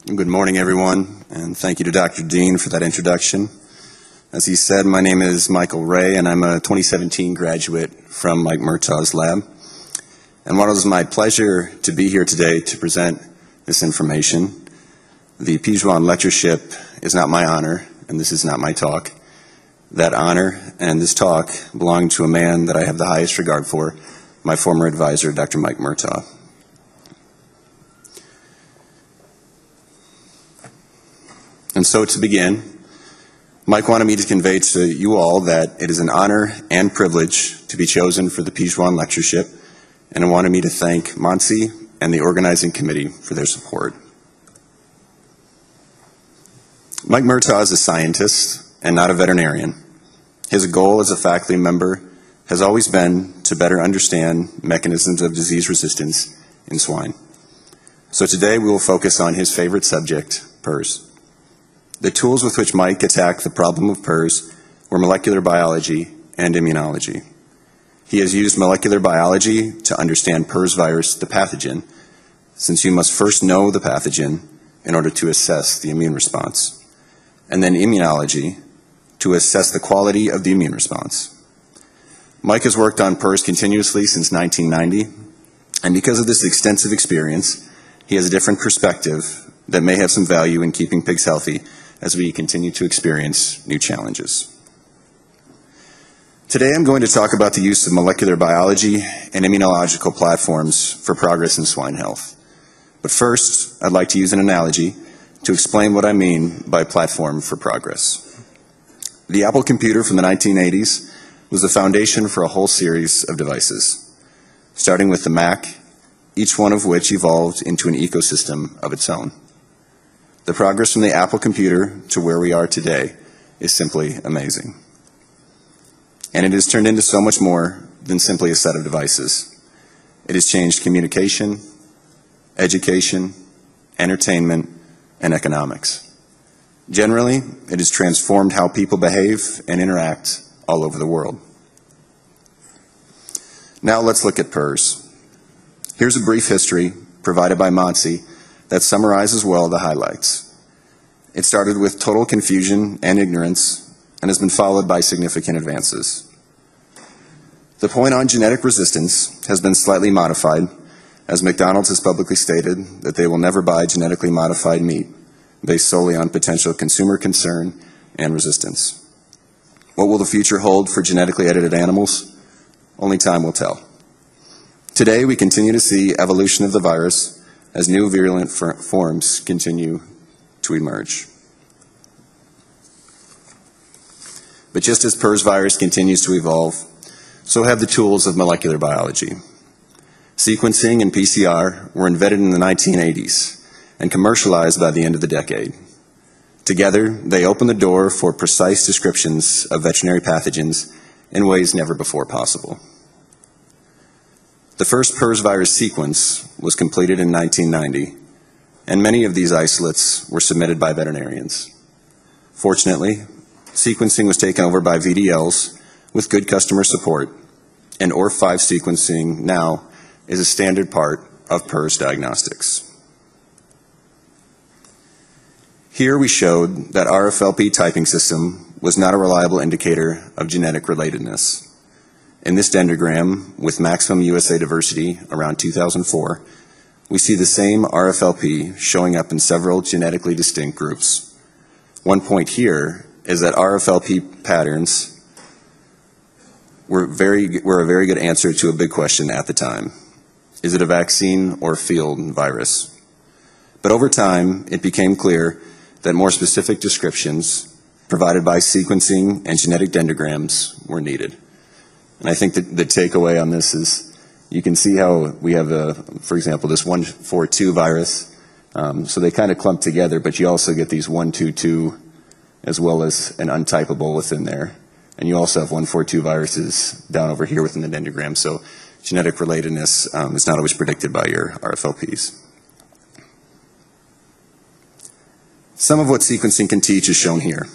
Good morning, everyone, and thank you to Dr. Dean for that introduction. As he said, my name is Michael Ray, and I'm a 2017 graduate from Mike Murtaugh's lab. And while it is my pleasure to be here today to present this information, the Pijoan lectureship is not my honor, and this is not my talk. That honor and this talk belong to a man that I have the highest regard for, my former advisor, Dr. Mike Murtaugh. And so to begin, Mike wanted me to convey to you all that it is an honor and privilege to be chosen for the Pijoan lectureship, and I wanted me to thank Monsi and the organizing committee for their support. Mike Murtaugh is a scientist and not a veterinarian. His goal as a faculty member has always been to better understand mechanisms of disease resistance in swine. So today we will focus on his favorite subject, PRRS. The tools with which Mike attacked the problem of PRRS were molecular biology and immunology. He has used molecular biology to understand PRRS virus, the pathogen, since you must first know the pathogen in order to assess the immune response, and then immunology to assess the quality of the immune response. Mike has worked on PRRS continuously since 1990, and because of this extensive experience, he has a different perspective that may have some value in keeping pigs healthy as we continue to experience new challenges. Today I'm going to talk about the use of molecular biology and immunological platforms for progress in swine health. But first, I'd like to use an analogy to explain what I mean by platform for progress. The Apple computer from the 1980s was the foundation for a whole series of devices, starting with the Mac, each one of which evolved into an ecosystem of its own. The progress from the Apple computer to where we are today is simply amazing. And it has turned into so much more than simply a set of devices. It has changed communication, education, entertainment, and economics. Generally, it has transformed how people behave and interact all over the world. Now let's look at PRRS. Here's a brief history provided by Monsi that summarizes well the highlights. It started with total confusion and ignorance and has been followed by significant advances. The point on genetic resistance has been slightly modified, as McDonald's has publicly stated that they will never buy genetically modified meat based solely on potential consumer concern and resistance. What will the future hold for genetically edited animals? Only time will tell. Today, we continue to see evolution of the virus as new virulent forms continue to emerge. But just as PRRS virus continues to evolve, so have the tools of molecular biology. Sequencing and PCR were invented in the 1980s and commercialized by the end of the decade. Together, they opened the door for precise descriptions of veterinary pathogens in ways never before possible. The first PRRS virus sequence was completed in 1990, and many of these isolates were submitted by veterinarians. Fortunately, sequencing was taken over by VDLs with good customer support, and ORF5 sequencing now is a standard part of PRRS diagnostics. Here we showed that RFLP typing system was not a reliable indicator of genetic relatedness. In this dendrogram, with maximum USA diversity around 2004, we see the same RFLP showing up in several genetically distinct groups. One point here is that RFLP patterns were a very good answer to a big question at the time. Is it a vaccine or field virus? But over time, it became clear that more specific descriptions provided by sequencing and genetic dendrograms were needed. And I think that the takeaway on this is you can see how we have, for example, this 142 virus. So they kind of clump together, but you also get these 122 as well as an untypable within there. And you also have 142 viruses down over here within the dendrogram. So genetic relatedness is not always predicted by your RFLPs. Some of what sequencing can teach is shown here.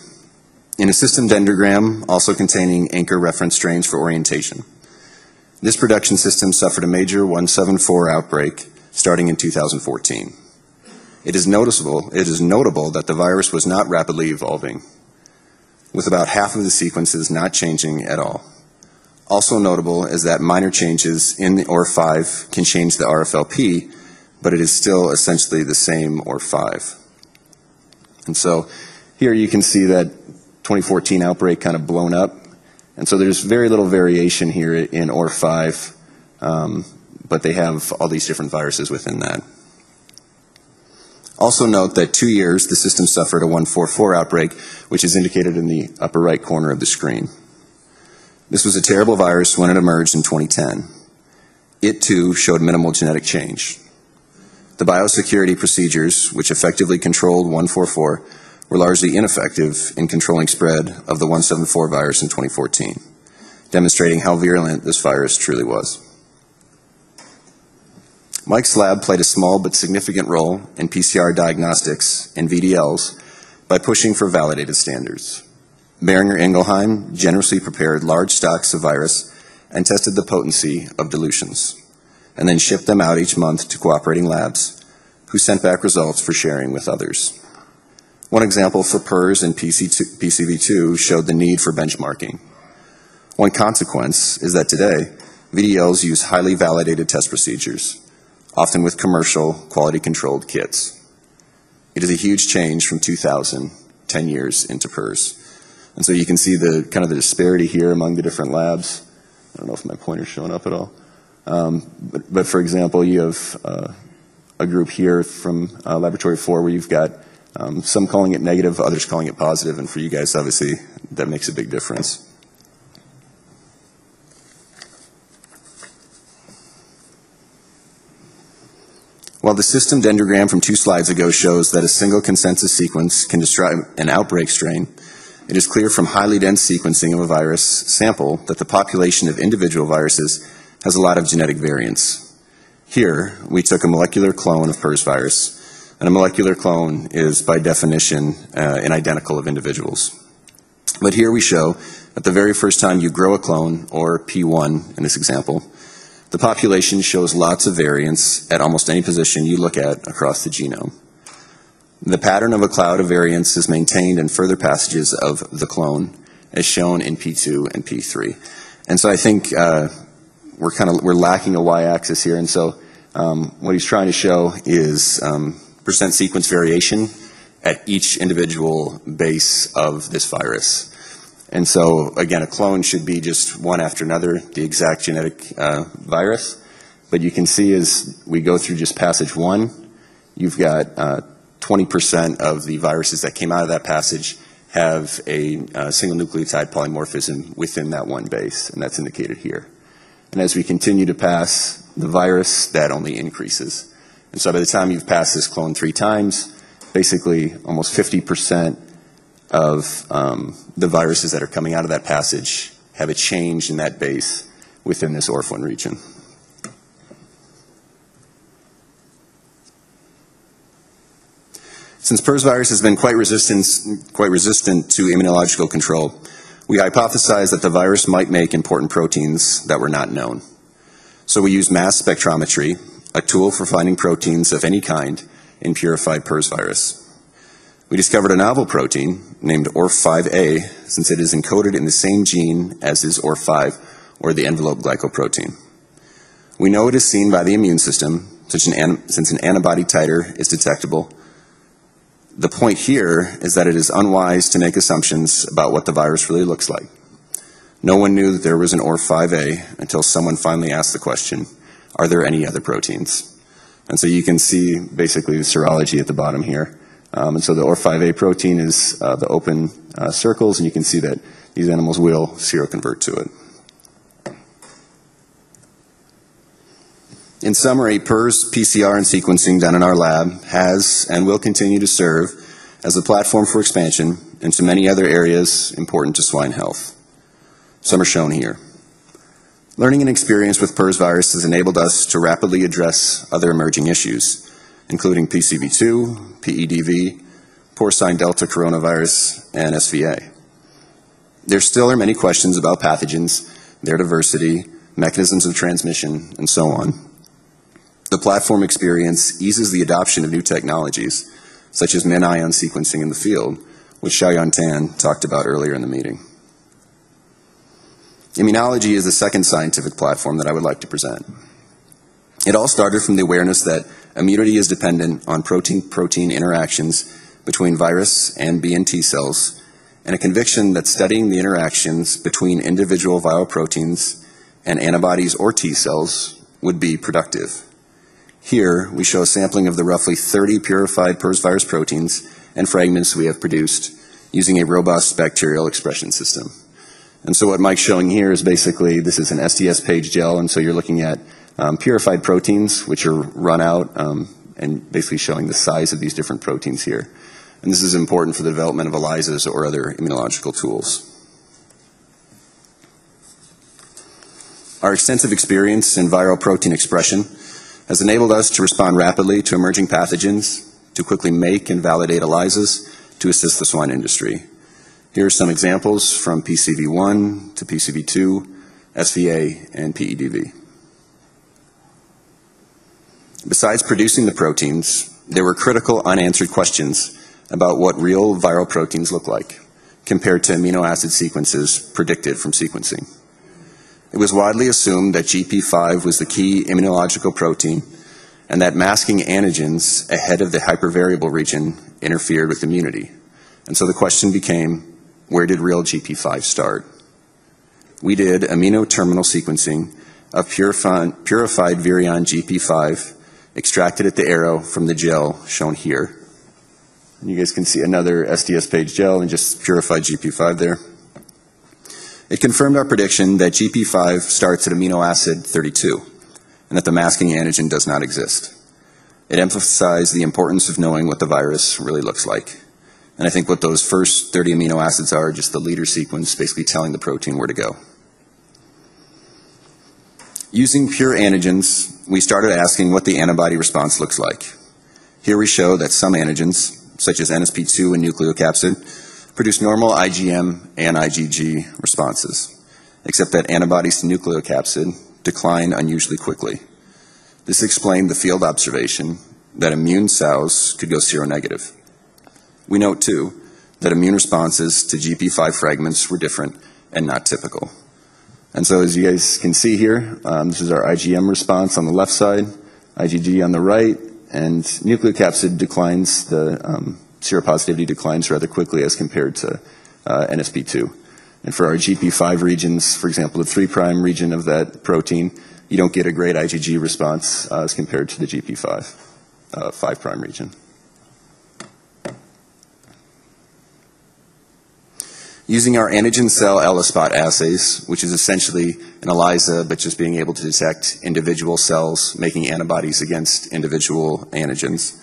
In a system dendrogram, also containing anchor reference strains for orientation. This production system suffered a major 174 outbreak starting in 2014. It is notable that the virus was not rapidly evolving, with about half of the sequences not changing at all. Also notable is that minor changes in the OR5 can change the RFLP, but it is still essentially the same OR5. And so here you can see that 2014 outbreak kind of blown up. And so there's very little variation here in OR5, but they have all these different viruses within that. Also note that 2 years the system suffered a 144 outbreak, which is indicated in the upper right corner of the screen. This was a terrible virus when it emerged in 2010. It too showed minimal genetic change. The biosecurity procedures, which effectively controlled 144, were largely ineffective in controlling spread of the 174 virus in 2014, demonstrating how virulent this virus truly was. Mike's lab played a small but significant role in PCR diagnostics and VDLs by pushing for validated standards. Behringer Ingelheim generously prepared large stocks of virus and tested the potency of dilutions, and then shipped them out each month to cooperating labs, who sent back results for sharing with others. One example for PRRS and PCV2 showed the need for benchmarking. One consequence is that today, VDLs use highly validated test procedures, often with commercial, quality-controlled kits. It is a huge change from 2000, 10 years into PRRS. And so you can see the kind of the disparity here among the different labs. I don't know if my pointer's showing up at all. But for example, you have a group here from Laboratory 4 where you've got some calling it negative, others calling it positive, and for you guys, obviously, that makes a big difference. While the system dendrogram from 2 slides ago shows that a single consensus sequence can describe an outbreak strain, it is clear from highly dense sequencing of a virus sample that the population of individual viruses has a lot of genetic variance. Here, we took a molecular clone of PRRS virus, and a molecular clone is, by definition, an identical of individuals. But here we show that the very first time you grow a clone, or P1 in this example, the population shows lots of variance at almost any position you look at across the genome. The pattern of a cloud of variance is maintained in further passages of the clone, as shown in P2 and P3. And so I think we're lacking a y-axis here, and so what he's trying to show is percent sequence variation at each individual base of this virus. And so, again, a clone should be just one after another, the exact genetic virus. But you can see as we go through just passage 1, you've got 20% of the viruses that came out of that passage have a single nucleotide polymorphism within that one base, and that's indicated here. And as we continue to pass the virus, that only increases. And so by the time you've passed this clone 3 times, basically almost 50% of the viruses that are coming out of that passage have a change in that base within this ORF1 region. Since PRRS virus has been quite resistant to immunological control, we hypothesized that the virus might make important proteins that were not known. So we used mass spectrometry, a tool for finding proteins of any kind in purified PRRS virus. We discovered a novel protein named ORF5A, since it is encoded in the same gene as is ORF5, or the envelope glycoprotein. We know it is seen by the immune system, since an antibody titer is detectable. The point here is that it is unwise to make assumptions about what the virus really looks like. No one knew that there was an ORF5A until someone finally asked the question, are there any other proteins? And so you can see basically the serology at the bottom here. And so the ORF5A protein is the open circles, and you can see that these animals will seroconvert to it. In summary, PRRS, PCR, and sequencing done in our lab has and will continue to serve as a platform for expansion into many other areas important to swine health. Some are shown here. Learning and experience with PRRS virus has enabled us to rapidly address other emerging issues, including PCV2, PEDV, porcine delta coronavirus, and SVA. There still are many questions about pathogens, their diversity, mechanisms of transmission, and so on. The platform experience eases the adoption of new technologies, such as min-ion sequencing in the field, which Xiaoyan Tan talked about earlier in the meeting. Immunology is the second scientific platform that I would like to present. It all started from the awareness that immunity is dependent on protein-protein interactions between virus and B and T cells, and a conviction that studying the interactions between individual viral proteins and antibodies or T cells would be productive. Here, we show a sampling of the roughly 30 purified PRRS virus proteins and fragments we have produced using a robust bacterial expression system. And so what Mike's showing here is basically, this is an STS page gel, and so you're looking at purified proteins, which are run out, and basically showing the size of these different proteins here. And this is important for the development of ELISAs or other immunological tools. Our extensive experience in viral protein expression has enabled us to respond rapidly to emerging pathogens, to quickly make and validate ELISAs to assist the swine industry. Here are some examples from PCV1 to PCV2, SVA, and PEDV. Besides producing the proteins, there were critical unanswered questions about what real viral proteins look like compared to amino acid sequences predicted from sequencing. It was widely assumed that GP5 was the key immunological protein and that masking antigens ahead of the hypervariable region interfered with immunity. And so the question became, where did real GP5 start? We did amino terminal sequencing of purified virion GP5 extracted at the arrow from the gel shown here. And you guys can see another STS page gel and just purified GP5 there. It confirmed our prediction that GP5 starts at amino acid 32 and that the masking antigen does not exist. It emphasized the importance of knowing what the virus really looks like. And I think what those first 30 amino acids are just the leader sequence basically telling the protein where to go. Using pure antigens, we started asking what the antibody response looks like. Here we show that some antigens, such as NSP2 and nucleocapsid, produce normal IgM and IgG responses, except that antibodies to nucleocapsid decline unusually quickly. This explained the field observation that immune cells could go seronegative. We note, too, that immune responses to GP5 fragments were different and not typical. And so as you guys can see here, this is our IgM response on the left side, IgG on the right, and nucleocapsid declines, the seropositivity declines rather quickly as compared to NSP2. And for our GP5 regions, for example, the 3' region of that protein, you don't get a great IgG response as compared to the GP5, 5' region. Using our antigen cell ELISpot assays, which is essentially an ELISA, but just being able to detect individual cells making antibodies against individual antigens,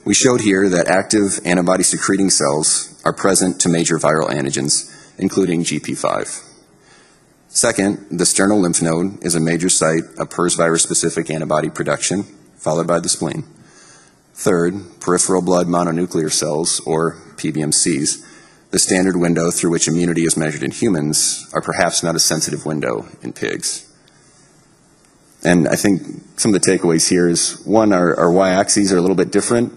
we showed here that active antibody-secreting cells are present to major viral antigens, including GP5. Second, the sternal lymph node is a major site of PRRS virus-specific antibody production, followed by the spleen. Third, peripheral blood mononuclear cells, or PBMCs, the standard window through which immunity is measured in humans, are perhaps not a sensitive window in pigs. And I think some of the takeaways here is, one, our y-axes are a little bit different,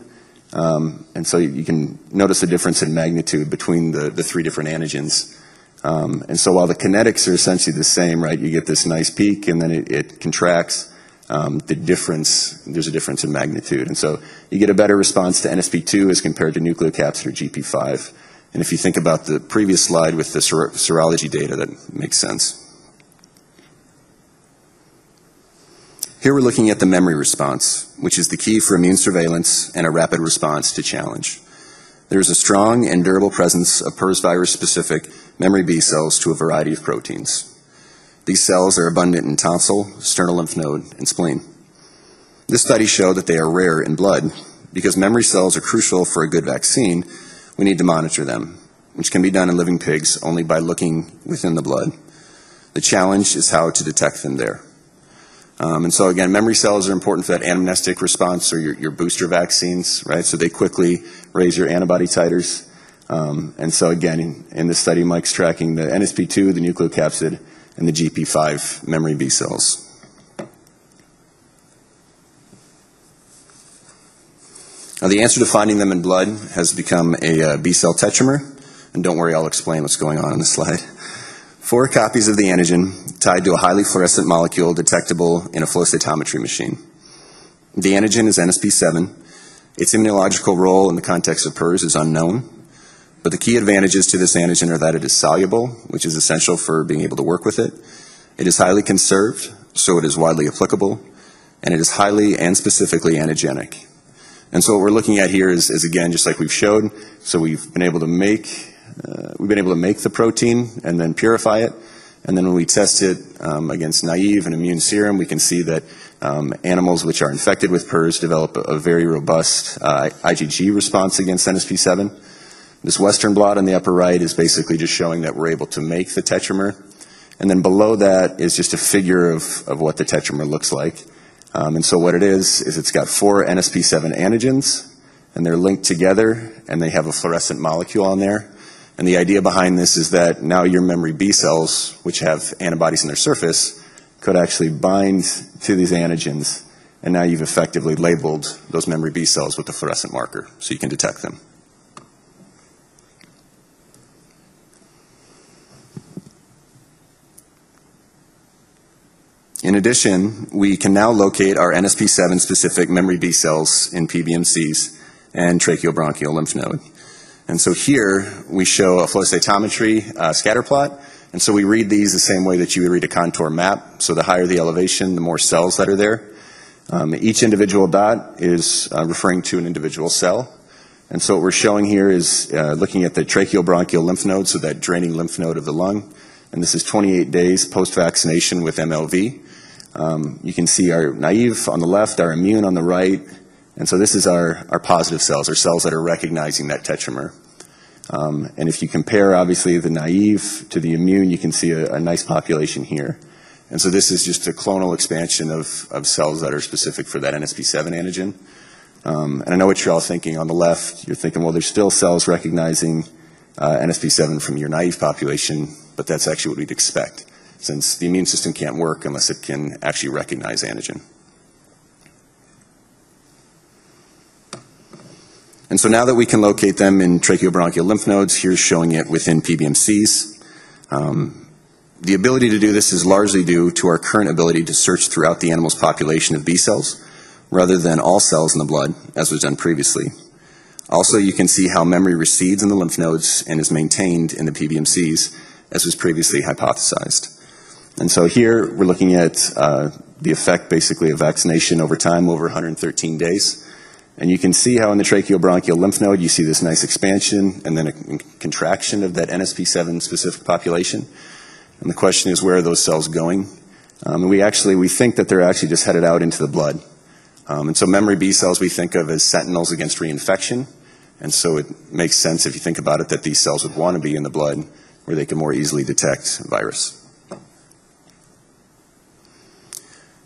and so you can notice the difference in magnitude between the three different antigens. And so while the kinetics are essentially the same, right, you get this nice peak and then it contracts, there's a difference in magnitude. And so you get a better response to NSP2 as compared to nucleocapsid or GP5. And if you think about the previous slide with the serology data, that makes sense. Here we're looking at the memory response, which is the key for immune surveillance and a rapid response to challenge. There is a strong and durable presence of PRRS virus-specific memory B cells to a variety of proteins. These cells are abundant in tonsil, sternal lymph node, and spleen. This study showed that they are rare in blood. Because memory cells are crucial for a good vaccine, we need to monitor them, which can be done in living pigs only by looking within the blood. The challenge is how to detect them there. And so again, memory cells are important for that anamnestic response or your booster vaccines, right? So they quickly raise your antibody titers. And so again, in this study, Mike's tracking the NSP2, the nucleocapsid, and the GP5 memory B cells. Now, the answer to finding them in blood has become a B cell tetramer, and don't worry, I'll explain what's going on this slide. 4 copies of the antigen tied to a highly fluorescent molecule detectable in a flow cytometry machine. The antigen is NSP7. Its immunological role in the context of PRRS is unknown, but the key advantages to this antigen are that it is soluble, which is essential for being able to work with it. It is highly conserved, so it is widely applicable, and it is highly and specifically antigenic. And so what we're looking at here is again, just like we've showed, so we've been able to make the protein and then purify it, and then when we test it against naive and immune serum, we can see that animals which are infected with PRRS develop a very robust IgG response against NSP7. This Western blot on the upper right is basically just showing that we're able to make the tetramer, and then below that is just a figure of what the tetramer looks like. And so what it is it's got 4 NSP7 antigens, and they're linked together, and they have a fluorescent molecule on there. And the idea behind this is that now your memory B cells, which have antibodies in their surface, could actually bind to these antigens, and now you've effectively labeled those memory B cells with the fluorescent marker, so you can detect them. In addition, we can now locate our NSP7 specific memory B cells in PBMCs and tracheobronchial lymph node. And so here we show a flow cytometry scatter plot. And so we read these the same way that you would read a contour map. So the higher the elevation, the more cells that are there. Each individual dot is referring to an individual cell. And so what we're showing here is looking at the tracheobronchial lymph node, so that draining lymph node of the lung. And this is 28 days post-vaccination with MLV. You can see our naive on the left, our immune on the right. And so this is our positive cells, our cells that are recognizing that tetramer. And if you compare, obviously, the naive to the immune, you can see a nice population here. And so this is just a clonal expansion of cells that are specific for that NSP7 antigen. And I know what you're all thinking. On the left, you're thinking, well, there's still cells recognizing NSP7 from your naive population, but that's actually what we'd expect, since the immune system can't work unless it can actually recognize antigen. And so now that we can locate them in tracheobronchial lymph nodes, here's showing it within PBMCs. The ability to do this is largely due to our current ability to search throughout the animal's population of B cells, rather than all cells in the blood, as was done previously. Also, you can see how memory recedes in the lymph nodes and is maintained in the PBMCs, as was previously hypothesized. And so here we're looking at the effect basically of vaccination over time, over 113 days. And you can see how in the tracheobronchial lymph node you see this nice expansion and then a contraction of that NSP7 specific population. And the question is, where are those cells going? And we think that they're actually just headed out into the blood. And so memory B cells we think of as sentinels against reinfection. And so it makes sense, if you think about it, that these cells would want to be in the blood where they can more easily detect virus.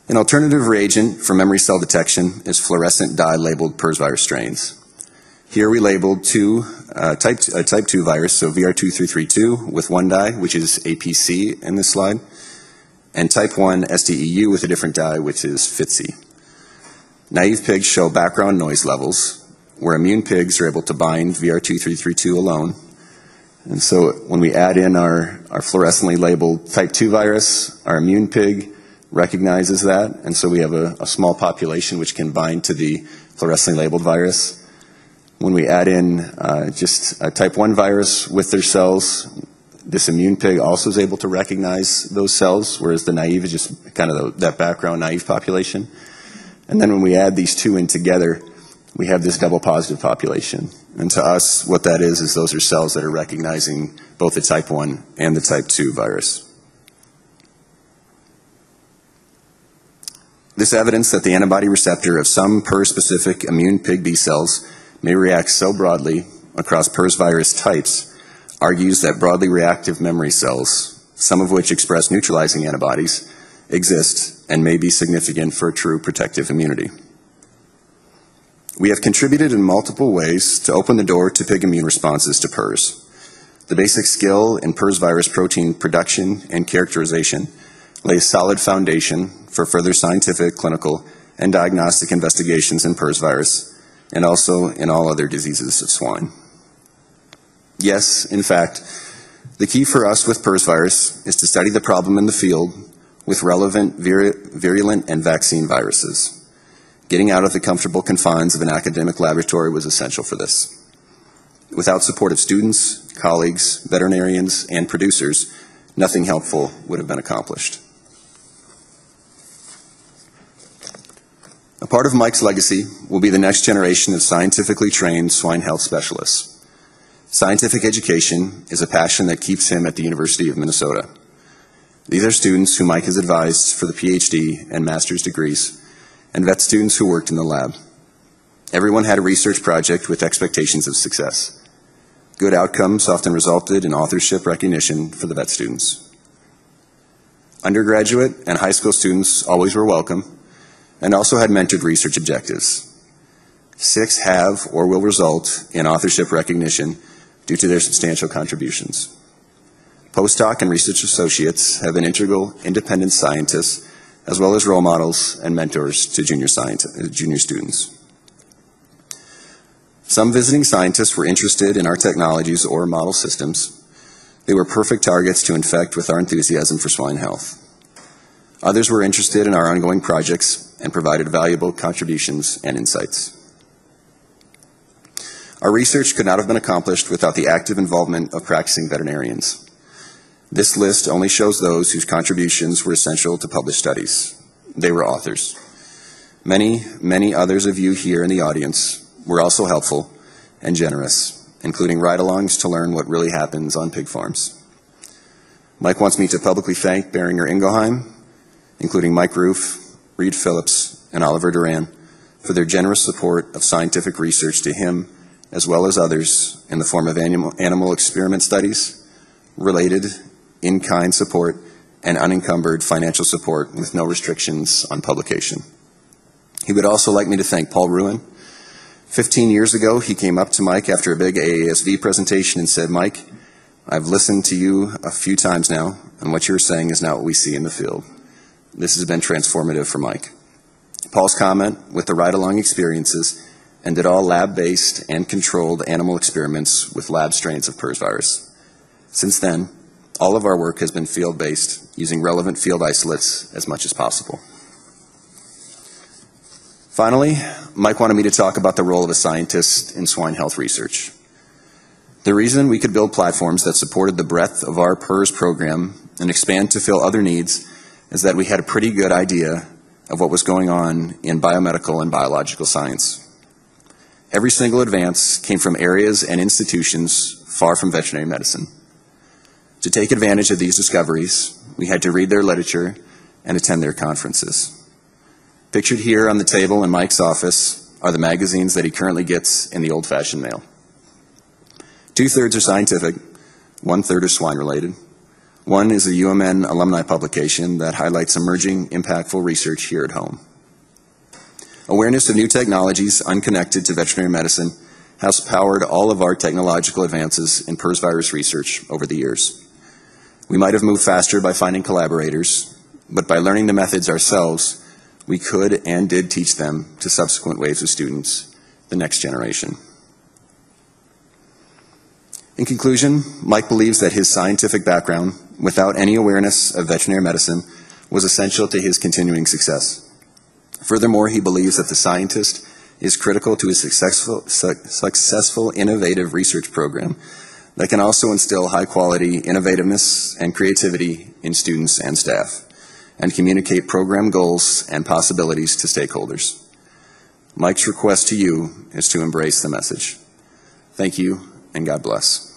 An alternative reagent for memory cell detection is fluorescent dye labeled PRRS virus strains. Here we labeled type 2 virus, so VR2332 with one dye, which is APC in this slide, and type 1 STEU with a different dye, which is FITC. Naive pigs show background noise levels, where immune pigs are able to bind VR2332 alone. And so when we add in our fluorescently labeled type 2 virus, our immune pig recognizes that, and so we have a small population which can bind to the fluorescently labeled virus. When we add in just a type 1 virus with their cells, this immune pig also is able to recognize those cells, whereas the naive is just kind of that background naive population. And then when we add these two in together, we have this double positive population. And to us, what that is those are cells that are recognizing both the type 1 and the type 2 virus. This evidence that the antibody receptor of some PRRS-specific immune pig B cells may react so broadly across PRRS virus types argues that broadly reactive memory cells, some of which express neutralizing antibodies, exist and may be significant for true protective immunity. We have contributed in multiple ways to open the door to pig immune responses to PRRS. The basic skill in PRRS virus protein production and characterization lays solid foundation for further scientific, clinical, and diagnostic investigations in PRRS virus, and also in all other diseases of swine. Yes, in fact, the key for us with PRRS virus is to study the problem in the field with relevant, virulent, and vaccine viruses. Getting out of the comfortable confines of an academic laboratory was essential for this. Without support of students, colleagues, veterinarians, and producers, nothing helpful would have been accomplished. A part of Mike's legacy will be the next generation of scientifically trained swine health specialists. Scientific education is a passion that keeps him at the University of Minnesota. These are students who Mike has advised for the PhD and master's degrees, and vet students who worked in the lab. Everyone had a research project with expectations of success. Good outcomes often resulted in authorship recognition for the vet students. Undergraduate and high school students always were welcome, and also had mentored research objectives. 6 have or will result in authorship recognition due to their substantial contributions. Postdoc and research associates have been integral independent scientists as well as role models and mentors to junior students. Some visiting scientists were interested in our technologies or model systems. They were perfect targets to infect with our enthusiasm for swine health. Others were interested in our ongoing projects and provided valuable contributions and insights. Our research could not have been accomplished without the active involvement of practicing veterinarians. This list only shows those whose contributions were essential to published studies. They were authors. Many others of you here in the audience were also helpful and generous, including ride-alongs to learn what really happens on pig farms. Mike wants me to publicly thank Boehringer Ingelheim, including Mike Roof, Reed Phillips, and Oliver Duran, for their generous support of scientific research to him, as well as others, in the form of animal experiment studies, related, in-kind support, and unencumbered financial support with no restrictions on publication. He would also like me to thank Paul Ruin. 15 years ago, he came up to Mike after a big AASV presentation and said, "Mike, I've listened to you a few times now, and what you're saying is not what we see in the field." This has been transformative for Mike. Paul's comment with the ride-along experiences ended all lab-based and controlled animal experiments with lab strains of PRRS virus. Since then, all of our work has been field-based, using relevant field isolates as much as possible. Finally, Mike wanted me to talk about the role of a scientist in swine health research. The reason we could build platforms that supported the breadth of our PRRS program and expand to fill other needs is that we had a pretty good idea of what was going on in biomedical and biological science. Every single advance came from areas and institutions far from veterinary medicine. To take advantage of these discoveries, we had to read their literature and attend their conferences. Pictured here on the table in Mike's office are the magazines that he currently gets in the old-fashioned mail. 2/3 are scientific, 1/3 are swine-related. One is a UMN alumni publication that highlights emerging, impactful research here at home. Awareness of new technologies unconnected to veterinary medicine has powered all of our technological advances in PRRS virus research over the years. We might have moved faster by finding collaborators, but by learning the methods ourselves, we could and did teach them to subsequent waves of students, the next generation. In conclusion, Mike believes that his scientific background, without any awareness of veterinary medicine, was essential to his continuing success. Furthermore, he believes that the scientist is critical to a successful, innovative research program that can also instill high-quality innovativeness and creativity in students and staff, and communicate program goals and possibilities to stakeholders. Mike's request to you is to embrace the message. Thank you, and God bless.